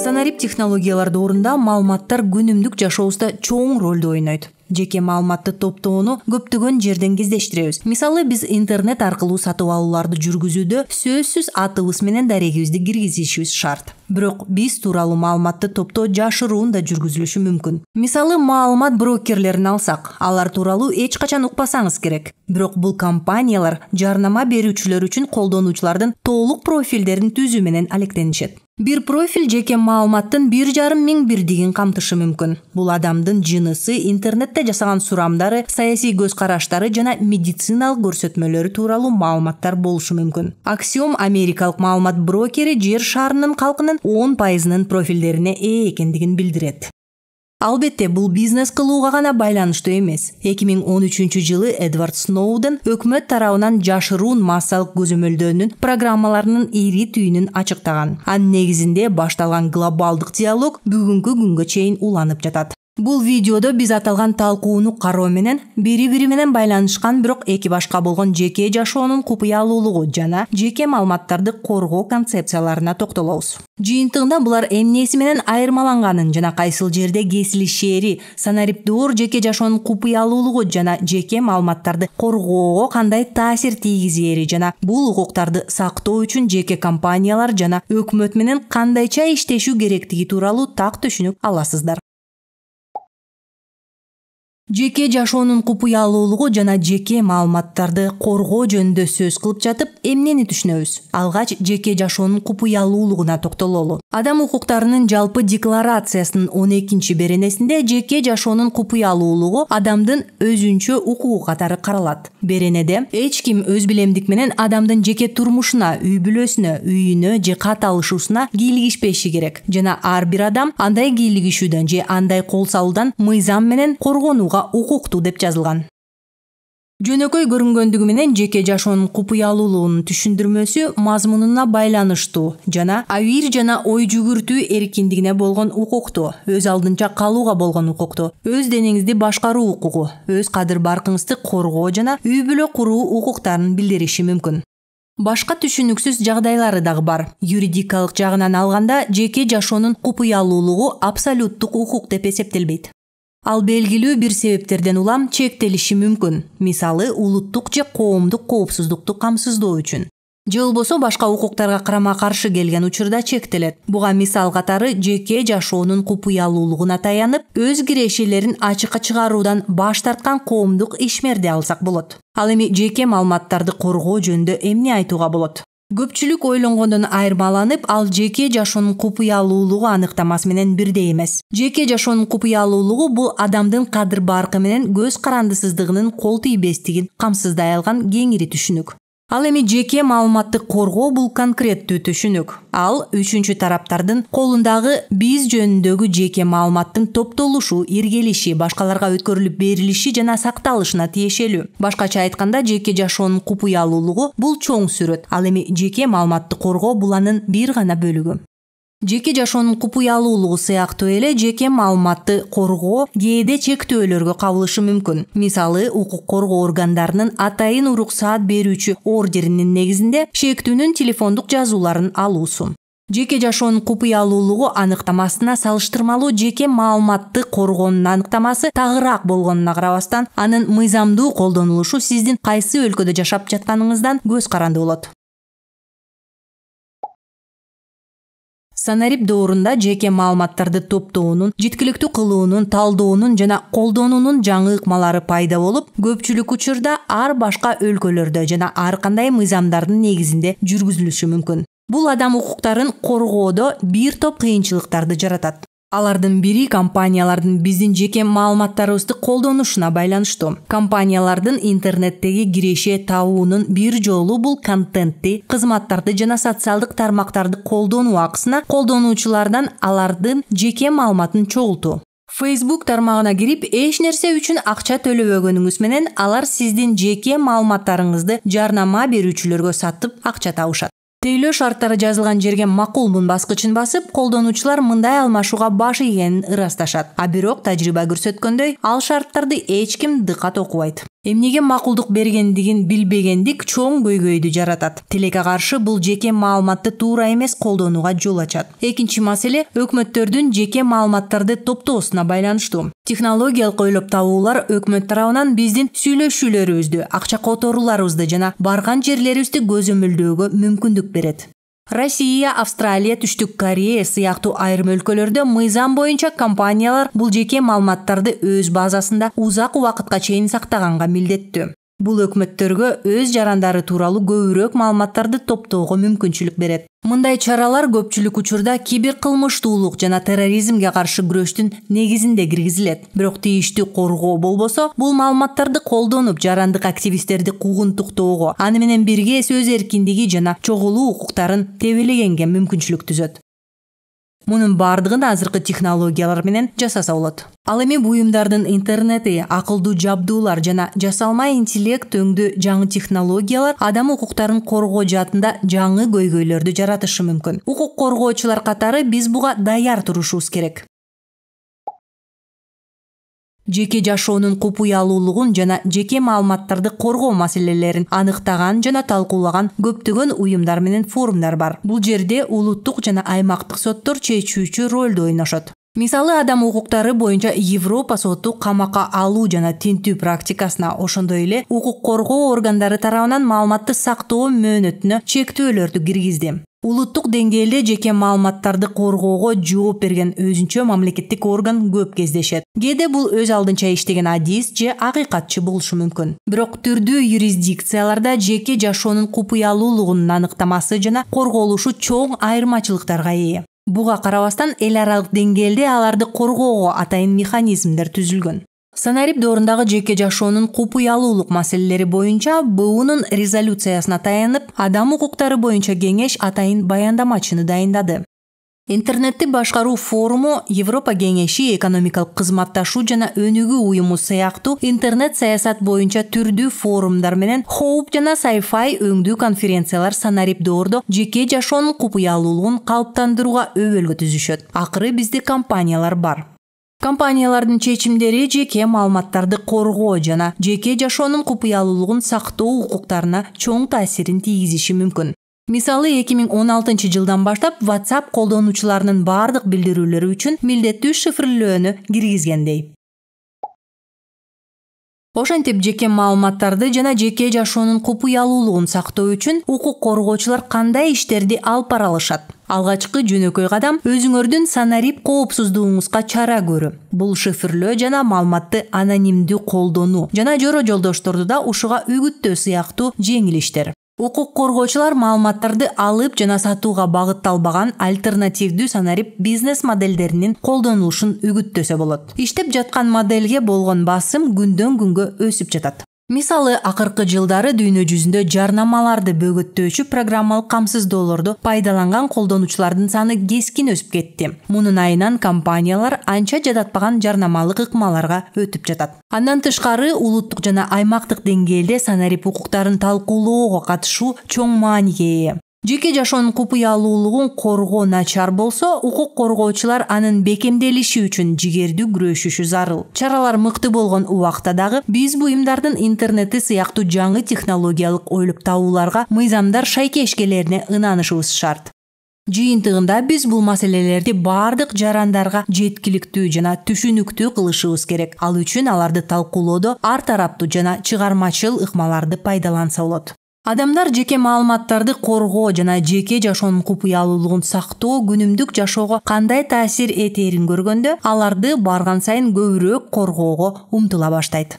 Санарип технологиялар доорунда маалыматтар күнүмдүк жашообузда чоң ролду ойнойт. Жеке маалыматты топтоону көптөгөн жерден кездештиребиз. Мисалы, биз интернет аркылуу сатып алууларды жүргүзүүдө сөзсүз атыбыз менен дарегибизди киргизишибиз шарт. Бирок биз тууралуу маалыматты топтоо жашыруун да жүргүзүлүшү мүмкүн. Мисалы, маалымат брокерлерин алсак, алар тууралуу эч качан укпасаңыз керек. Бирок бул компаниялар жарнама берүүчүлөр үчүн колдонуучулардын толук профилдерин түзүү менен алектенишет. Бир профиль жеке маалыматтын 1,5 миң бирдигин камтышы мүмкүн. Бул адамдын жынысы, интернетте жасаган сурамдары, саясий көз караштары жана медициналык көрсөтмөлөрү тууралуу маалыматтар болушу мүмкүн. Axiom америкалык маалымат брокери жер шарынын калкынын 10% профилдерине ээ экендигин билдирет. Албетте, бул бизнес кылууга гана байланыштуу эмес. 2013 жылы Эдвард Сноуден өкмөт тарабынан жашыруун массалык көзөмөлдөөнүн программаларынын ири түйүнүн ачыктаган. Анын негизинде башталган глобалдык диалог бүгүнкү күнгө чейин уланып жатат. Бул видеодо биз аталган талкууну кароо менен бири-бири менен байланышкан, бирок эки башка болгон жеке жашоонун купуялуулугу жана жеке маалыматтарды коргоо концепцияларына токтолобуз. Жыйынтыгында булар эмнеси менен айырмаланганын жана кайсыл жерде кесилишери, санариптдоор жеке жашоонун купуялуулугу жана жеке маалыматтарды коргоого кандай таасир тийгизери жана бул укуктарды сактоо үчүн жеке компаниялар жана өкмөт менен кандайча иштешүү керектиги тууралуу так түшүнүк аласыздар. Жеке жашоонун купуялуулугу жана жеке маалыматтарды коргоо жөнүндө сөз кылып жатып, эмнени түшүнөбүз? Алгач жеке жашоонун купуялуулугуна токтололу. Адам укуктарынын жалпы декларациясынын 12 беренесинде жеке жашоонун купуялуулугу адамдын өзүнчө укугу катары каралат. Беренеде эч ким өз билемдик менен адамдын жеке турмушуна, үй бүлөсүнө, үйүнө же кат алышуусуна кийлигишпеши керек. Жана ар бир адам андай кийлигишүүдөн же андай кол салуудан мыйзам менен коргонууга укуктуу деп жазылган. Жөнөкөй көрүнгөндүгү менен жеке жашоонун купуялуулугунун түшүндүрмөсү мазмунуна байланыштуу жана абийир жана ой жүгүртүү эркиндигине болгон укукту, өз алдынча калууга болгон укукту, өз денеңизди башкаруу укугу, өз кадыр баркыңызды коргоо жана үй бүлө куруу укуктарын билдириши мүмкүн. Башка түшүнүксүз жагдайлары дагы бар. Юридикалык жагынан алганда жеке жашоонун купуялуулугу абсолюттук укук деп эсептелбейт. Ал белгилүү бир себептерден улам чектелиши мүмкүн. Мисалы, улуттук же коомдук коопсуздукту камсыздоо үчүн. Же болбосо башка укуктарга карама-каршы келген учурда чектелет. Буга мисал катары жеке жашоонун купуялуулугуна таянып, өз кирешелерин ачыкка чыгаруудан баш тарткан коомдук ишмерди алсак болот. Ал эми жеке маалыматтарды коргоо жөнүндө эмне айтууга болот? Көпчүлүк ойлонгондон айырмаланып, ал жеке жашоонун купуялуулугу аныктамасы менен бирдей эмес. Жеке жашоонун купуялуулугу бул адамдын кадыр баркы менен көз карандысыздыгынын кол тийбестигин камсыздай алган кеңири түшүнүк. Ал эми жеке маалыматты коргоо бул конкреттүү түшүнүк. Ал үчүнчү тараптардын колундагы биз жөнүндөгү жеке маалыматтын топтолушу, иргелиши, башкаларга өткөрүлүп берилиши жана сакталышына тиешелүү. Башкача айтканда, жеке жашоонун купуялуулугу бул чоң сүрөт. Ал эми жеке маалыматты коргоо бул анын бир гана бөлүгү. Жеке жашоонун купуялуулугу сыяктуу эле жеке маалыматты коргоо кээде чектөөлөргө кабылышы мүмкүн. Мисалы, укук коргоо органдарынын атайын уруксаат берүүчү ордеринин негизинде шектүүнүн телефондук жазууларын алуусу. Жеке жашоонун купуялуулугу аныктамасына салыштырмалуу жеке маалыматты коргоонун аныктамасы тагыраак болгонуна карабастан, анын мыйзамдуу колдонулушу сиздин кайсы өлкөдө жашап жатканыңыздан көз каранды болот. Санарип доорунда жеке маалыматтарды топтоонун, жеткиликтүү кылуунун, талдоонун жана колдонуунун жаңы ыкмалары пайда болуп, көпчүлүк учурда ар башка өлкөлөрдө жана ар кандай мыйзамдардын негизинде жүргүзүлүшү мүмкүн. Бул адам укуктарын коргоодо бир топ кыйынчылыктарды жаратат. Алардын бири компаниялардын биздин жеке маалыматтарыбызды колдонушуна байланыштуу. Компаниялардын интернеттеги киреше табуунун бир жолу бул контентти, кызматтарды жана социалдык тармактарды колдонуу акысына колдонуучулардан алардын жеке маалыматын чогултуу. Facebook тармагына кирип, эч нерсе үчүн акча төлөбөгөнүңүз менен алар сиздин жеке маалыматтарыңызды жарнама берүүчүлөргө сатып акча табышат. Тейлөө шарттары жазылган жерге макулмун баскычын басып, колдонуучулар мындай алмашууга баш ийгенин ырасташат. А бирок тажрыйба көрсөткөндөй, ал шарттарды эч ким дыкат окубайт. Эмнеге макулдук бергендигин билбегендик чоң көйгөйдү жаратат. Тилекке каршы бул жеке маалыматты туура эмес колдонууга жол ачат. Экинчи маселе өкмөттөрдүн жеке маалыматтарды топтоосуна байланыштуу. Технологиялык ойлоп табуулар өкмөт тарабынан биздин сүйлөшүүлөрүбүздү, акча которууларыбызды жана барган жерлерибизди көзөмөлдөөгө мүмкүндүк берет. Россия, Австралия, Түштүк Корея сыяктуу айрым өлкөлөрдө мыйзам боюнча компаниялар бул жеке маалыматтарды өз базасында узак убакытка чейин сактаганга милдеттүү. Бул өкмөттөргө өз жарандары тууралуу көбүрөөк маалыматтарды топтоого мүмкүнчүлүк берет. Мындай чаралар көпчүлүк учурда киберкылмыштуулук жана терроризмге каршы күрөштүн негизинде киргизилет. Бирок тийиштүү коргоо болбосо, бул маалыматтарды колдонуп жарандык активисттерди куугунтуктоого, аны менен бирге сөз эркиндиги жана чогулуу укуктарын тебелегенге мүмкүнчүлүк түзөт. Мунун бардыгын азыркы технологиялар менен жасаса болот. Ал эми буюмдардын интернети, акылдуу жабдуулар жана жасалма интеллект өңдүү жаңы технологиялар адам укуктарын коргоо жаатында жаңы көйгөйлөрдү жаратышы мүмкүн. Укук коргоочулар катары биз буга даяр турушубуз керек. Жеке жашоонун купуялуулугун жана жеке маалыматтарды коргоо маселелерин аныктаган жана талкуулаган көптөгөн уюмдар менен форумдар бар. Бул жерде улуттук жана аймактык соттор чечүүчү ролду ойношот. Мисалы, адам укуктары боюнча Европа соту камакка алуу жана тинтүү практикасына, ошондой эле укук коргоо органдары тарабынан маалыматты сактоо мөөнөтүнө чектөөлөрдү киргизди. Улуттук деңгээлде жеке маалыматтарды коргоого жооп берген өзүнчө мамлекеттик орган көп кездешет. Кээде бул өз алдынча иштеген адис же акыйкатчы болушу мүмкүн. Бирок түрдүү юрисдикцияларда жеке жашоонун купуялуулугунун аныктамасы жана корголушу чоң айырмачылыктарга ээ. Буга карабастан эл аралык деңгээлде аларды коргоого атайын механизмдер түзүлгөн. Санарип доорундагы жеке жашоонун купуялуулук маселелери боюнча БУнун резолюциясына таянып, адам укуктары боюнча кеңеш атайын баяндамачыны дайындады. Интернетти башкаруу форуму, Европа кеңеши, экономикалык кызматташуу жана өнүгүү уюму сыяктуу интернет саясат боюнча түрдүү форумдар менен Хоуп жана Sci-Fi өңдүү конференциялар санарип доордо жеке жашоонун купуялуулугун калыптандырууга өбөлгө түзүшөт. Акыры бизде компаниялар бар. Компаниялардын чечимдери жеке маалыматтарды коргоо жана жеке жашоонун купуялуулугун сактоо укуктарына чоң таасирин тийгизиши мүмкүн. Мисалы, 2016 жылдан баштап WhatsApp колдонуучуларынын бардык билдирүүлөрү үчүн милдеттүү шифрлөөнү киргизгендей. Ошентип жеке маалыматтарды жана жеке жашоонун купуялуулугун сактоо үчүн укук коргоочулар кандай иштерди алып бара алышат? Алгачкы жөнөкөй кадам өзүңөрдүн санарип коопсуздугуңузга чара көрүү. Бул шифрлөө жана маалыматты анонимдүү колдонуу жана жора жолдошторду да ушуга үгүттөө сыяктуу жеңил иштер. Укук коргоочулар маалыматтарды алып жана сатууга багытталбаган альтернативдүү санарип бизнес моделдеринин колдонулушун үгүттөсө болот. Иштеп жаткан моделге болгон басым күндөн күнгө өсүп жатат. Мисалы, акыркы жылдары дүйнө жүзүндө жарнамаларды бөгөттөөчү программалык камсыздоолорду пайдаланган колдонуучулардын саны кескин өсүп кетти. Мунун айынан компаниялар анча жадатпаган жарнамалык ыкмаларга өтүп жатат. Андан тышкары, улуттук жана аймактык деңгээлде санарип укуктарын талкуулоого катышуу чоң мааниге ээ. Жеке жашоонун купуялуулугун коргоо начар болсо, укук коргоочулар анын бекемделиши үчүн жигердүү күрөшүшү зарыл. Чаралар мыкты болгон убакта дагы биз буюмдардын интернети сыяктуу жаңы технологиялык ойлоп табууларга, мыйзамдар шайкешкелерине ынанышыбыз шарт. Жыйынтыгында биз бул маселелерди бардык жарандарга жеткиликтүү жана түшүнүктүү кылышыбыз керек. Ал үчүн аларды талкуулоодо ар тараптуу жана чыгармачыл ыкмаларды пайдаланса болот. Адамдар жеке маалыматтарды коргоо жана жеке жашоонун купуялуулугун сактоо күнүмдүк жашоого кандай таасир этерин көргөндө, аларды барган сайын көбүрөөк коргоого умтула баштайт.